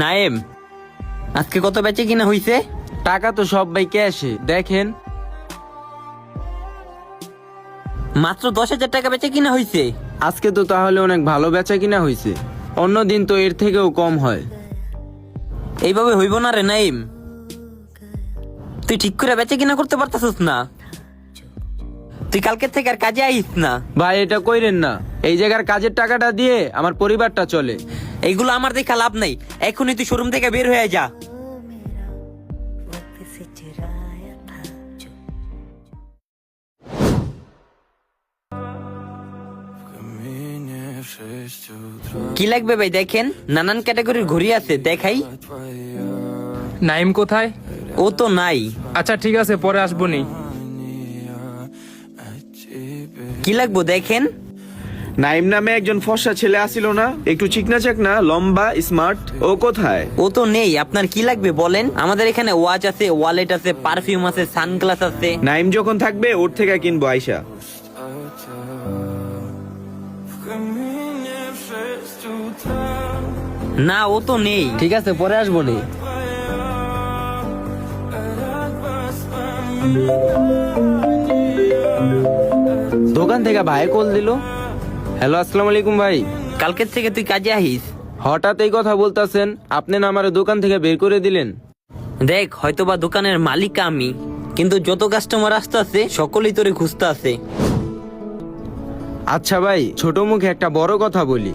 নাইম, আজকে কত বেচে কিনা হইছে? টাকা তো সব ভাই ক্যাশে, দেখেন। মাত্র 10,000 টাকা বেচে কিনা হইছে। আজকে তো তাহলে অনেক ভালো বেচা কিনা হয়েছে, অন্য দিন তো এর থেকেও কম হয়। এইভাবে হইব না রে নাইম, তুই ঠিক করে বেচে কিনা করতে পারতাছিস না। তুই কালকে থেকে আর কাজে আইস না। ভাই এটা কইরেন না, এই জায়গার কাজের টাকাটা দিয়ে আমার পরিবারটা চলে। এইগুলো আমার দেখা লাভ নাই, এখনই তুই শোরুম থেকে বের হয়ে যা। কি লাগবে ভাই দেখেন, নানান ক্যাটাগরির ঘড়ি আছে, দেখাই। নাইম কোথায়? ও তো নাই। আচ্ছা ঠিক আছে, পরে আসবো নি। কি লাগবো দেখেন। নাইম নামে একজন ফর্সা ছেলে আসিল না, একটু চিকনা চাকনা, লম্বা, স্মার্ট, ও কোথায়? ও তো নেই, আপনার কি লাগবে বলেন। আমাদের এখানে ওয়াচ আছে, ওয়ালেট আছে, পারফিউম আছে, সানগ্লাস আছে। নাইম যখন থাকবে ওর থেকে কিনবো আইসা। না, ও তো নেই। ঠিক আছে, পরে আসবো নি। দোকান থেকে ভাই কল দিল। হ্যালো, আসসালামু আলাইকুম ভাই। কালকের থেকে তুই কাজে আহিস। হঠাৎ এই কথা বলতাছেন, আপনি না আমার দোকান থেকে বের করে দিলেন। দেখ, হয়তোবা দোকানের মালিক আমি, কিন্তু যত কাস্টমার আসতেছে সকলেই তোরে খুঁজতে আছে। আচ্ছা ভাই, ছোট মুখে একটা বড় কথা বলি,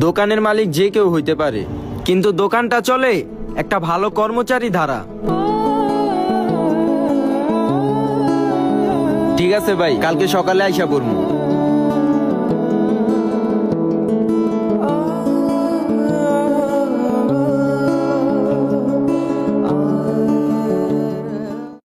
দোকানের মালিক যে কেউ হইতে পারে, কিন্তু দোকানটা চলে একটা ভালো কর্মচারী ধারা। ঠিক আছে ভাই, কালকে সকালে আইসা পড়বো।